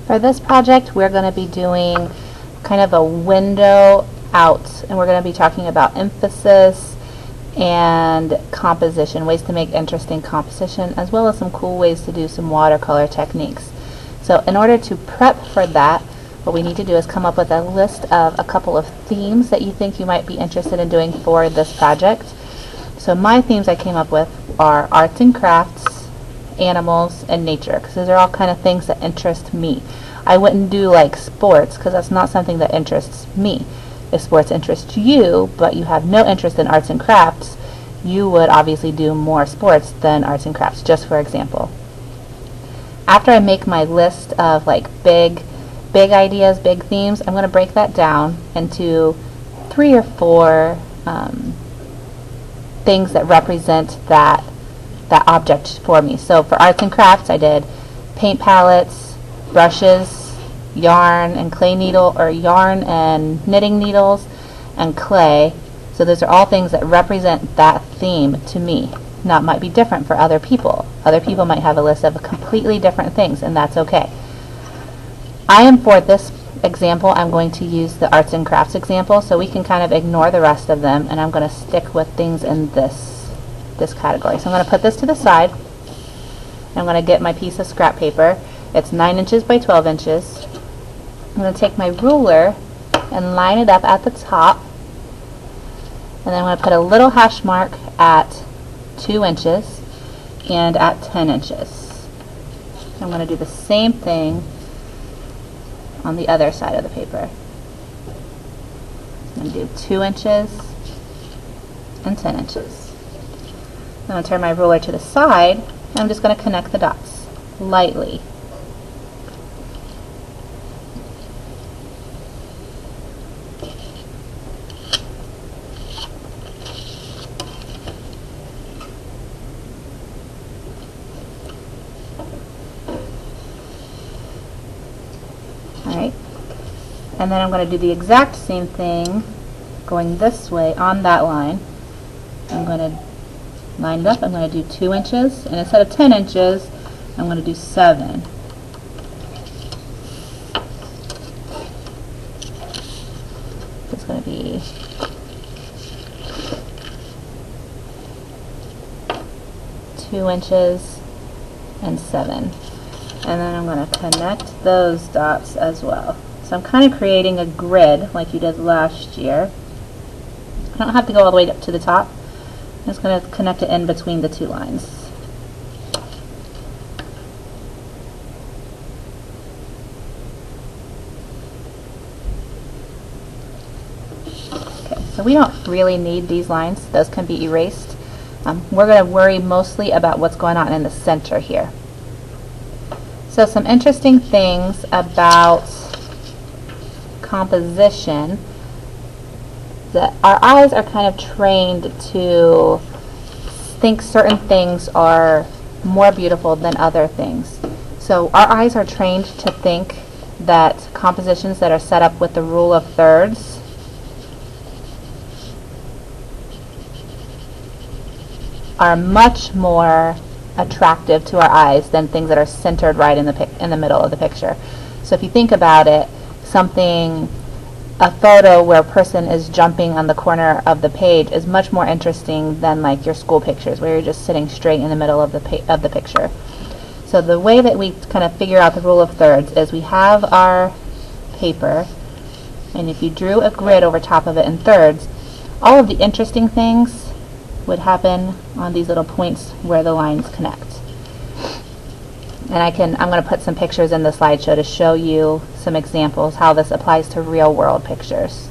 For this project, we're going to be doing kind of a window out, and we're going to be talking about emphasis and composition, ways to make interesting composition, as well as some cool ways to do some watercolor techniques. So in order to prep for that, what we need to do is come up with a list of a couple of themes that you think you might be interested in doing for this project. So my themes I came up with are arts and crafts, animals, and nature, because those are all kind of things that interest me. I wouldn't do like sports, because that's not something that interests me. If sports interest you, but you have no interest in arts and crafts, you would obviously do more sports than arts and crafts, just for example. After I make my list of like big ideas, big themes, I'm going to break that down into 3 or 4 things that represent that object for me. So for arts and crafts, I did paint palettes, brushes, yarn and clay needle, or yarn and knitting needles, and clay. So those are all things that represent that theme to me. Now it might be different for other people. Other people might have a list of completely different things, and that's okay. For this example, I'm going to use the arts and crafts example, so we can kind of ignore the rest of them, and I'm going to stick with things in this category. So I'm going to put this to the side. I'm going to get my piece of scrap paper. It's 9 inches by 12 inches. I'm going to take my ruler and line it up at the top, and then I'm going to put a little hash mark at 2 inches and at 10 inches. I'm going to do the same thing on the other side of the paper. I'm going to do 2 inches and 10 inches. I'm going to turn my ruler to the side, and I'm just going to connect the dots lightly. Alright, and then I'm going to do the exact same thing going this way on that line. I'm going to line it up. I'm going to do 2 inches, and instead of 10 inches, I'm going to do 7. It's going to be 2 inches and 7. And then I'm going to connect those dots as well. So I'm kind of creating a grid like you did last year. I don't have to go all the way up to the top. I'm just going to connect it in between the 2 lines. Okay, so we don't really need these lines. Those can be erased. We're going to worry mostly about what's going on in the center here. So some interesting things about composition, that our eyes are kind of trained to think certain things are more beautiful than other things. So our eyes are trained to think that compositions that are set up with the rule of thirds are much more attractive to our eyes than things that are centered right in the middle of the picture. So if you think about it, a photo where a person is jumping on the corner of the page is much more interesting than like your school pictures where you're just sitting straight in the middle of the picture. So the way that we kind of figure out the rule of thirds is we have our paper, and if you drew a grid over top of it in thirds, all of the interesting things would happen on these little points where the lines connect. And I'm going to put some pictures in the slideshow to show you some examples how this applies to real world pictures.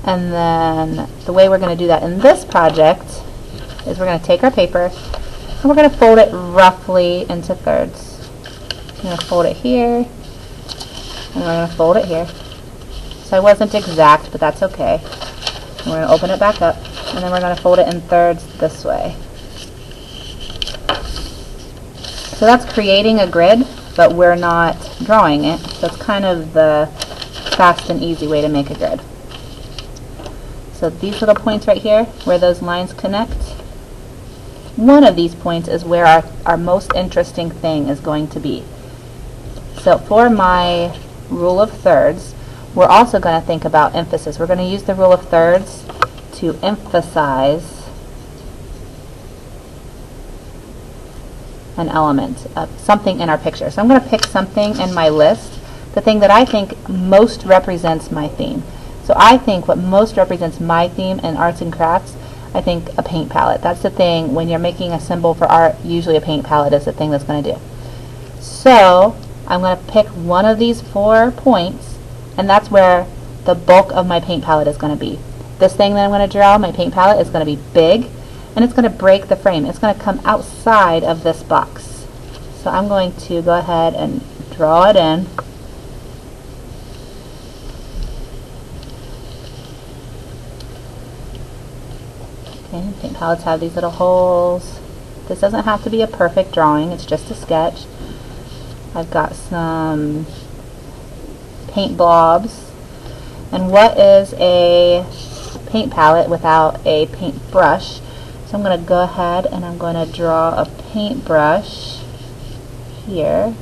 And then the way we're going to do that in this project is we're going to take our paper and we're going to fold it roughly into thirds. I'm going to fold it here, and we're going to fold it here. So I wasn't exact, but that's okay. And we're going to open it back up, and then we're going to fold it in thirds this way. So that's creating a grid, but we're not drawing it. So it's kind of the fast and easy way to make a grid. So these little points right here, where those lines connect, one of these points is where our most interesting thing is going to be. So for my rule of thirds, we're also going to think about emphasis. We're going to use the rule of thirds to emphasize an element of something in our picture. So I'm going to pick something in my list, the thing that I think most represents my theme. So I think what most represents my theme in arts and crafts, I think a paint palette. That's the thing, when you're making a symbol for art, usually a paint palette is the thing that's going to do. So I'm going to pick one of these 4 points, and that's where the bulk of my paint palette is going to be. This thing that I'm going to draw, my paint palette, is going to be big, and it's going to break the frame. It's going to come outside of this box. So I'm going to go ahead and draw it in. Okay, paint palettes have these little holes. This doesn't have to be a perfect drawing, it's just a sketch. I've got some paint blobs. And what is a paint palette without a paint brush? So I'm going to go ahead and I'm going to draw a paintbrush here.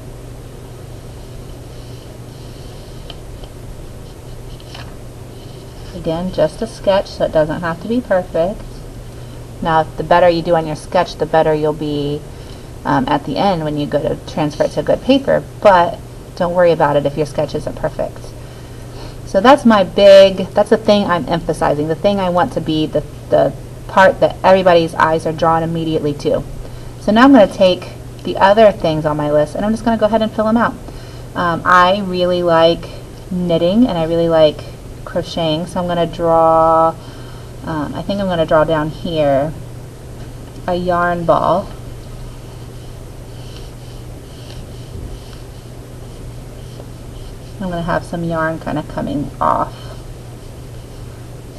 Again, just a sketch, so it doesn't have to be perfect. Now, the better you do on your sketch, the better you'll be at the end when you go to transfer it to good paper, but don't worry about it if your sketch isn't perfect. So that's that's the thing I'm emphasizing, the thing I want to be the part that everybody's eyes are drawn immediately to. So now I'm going to take the other things on my list and I'm just going to go ahead and fill them out. I really like knitting and I really like crocheting, so I'm going to draw, I think I'm going to draw down here a yarn ball. I'm going to have some yarn kind of coming off.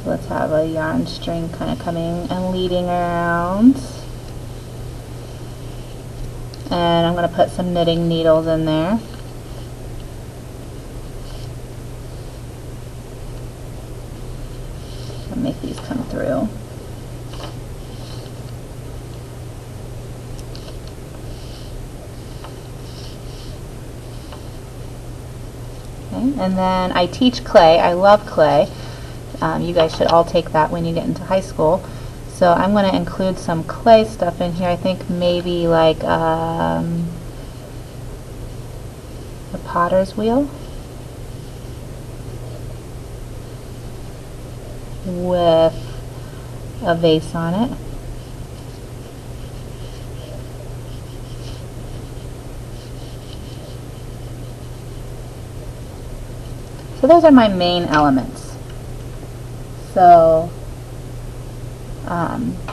So let's have a yarn string kind of coming and leading around. And I'm going to put some knitting needles in there. And make these come through. And then I teach clay. I love clay. You guys should all take that when you get into high school. So I'm going to include some clay stuff in here. I think maybe like a potter's wheel with a vase on it. So those are my main elements. So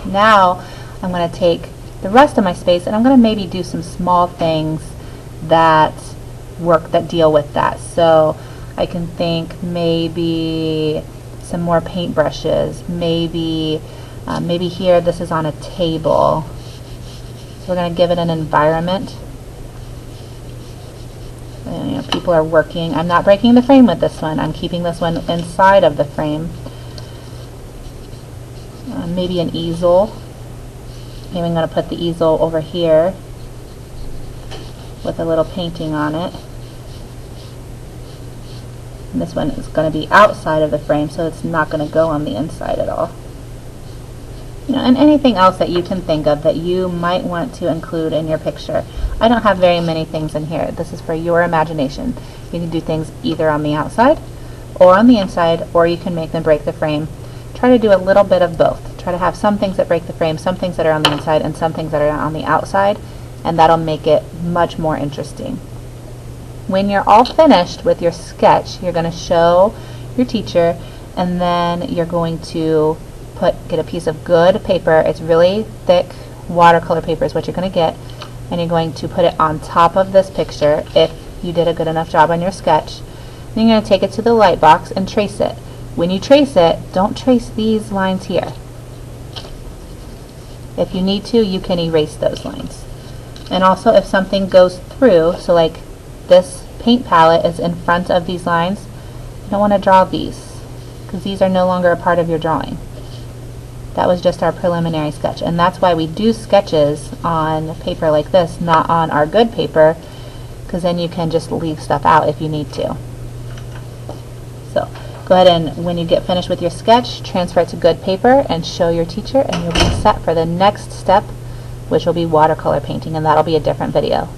now I'm going to take the rest of my space and I'm going to maybe do some small things that deal with that. So I can think maybe some more paint brushes. Maybe here this is on a table. So we're going to give it an environment. And, you know, people are working. I'm not breaking the frame with this one. I'm keeping this one inside of the frame. Maybe an easel. Maybe I'm going to put the easel over here with a little painting on it. And this one is going to be outside of the frame, so it's not going to go on the inside at all. You know, and anything else that you can think of that you might want to include in your picture. I don't have very many things in here. This is for your imagination. You can do things either on the outside or on the inside, or you can make them break the frame. Try to do a little bit of both. Try to have some things that break the frame, some things that are on the inside, and some things that are on the outside, and that'll make it much more interesting. When you're all finished with your sketch, you're going to show your teacher, and then you're going to get a piece of good paper. It's really thick watercolor paper is what you're going to get, and you're going to put it on top of this picture if you did a good enough job on your sketch. Then you're going to take it to the light box and trace it. When you trace it, don't trace these lines here. If you need to, you can erase those lines. And also if something goes through, so like this paint palette is in front of these lines, you don't want to draw these because these are no longer a part of your drawing. That was just our preliminary sketch, and that's why we do sketches on paper like this, not on our good paper, because then you can just leave stuff out if you need to. So go ahead and when you get finished with your sketch, transfer it to good paper and show your teacher, and you'll be set for the next step, which will be watercolor painting, and that'll be a different video.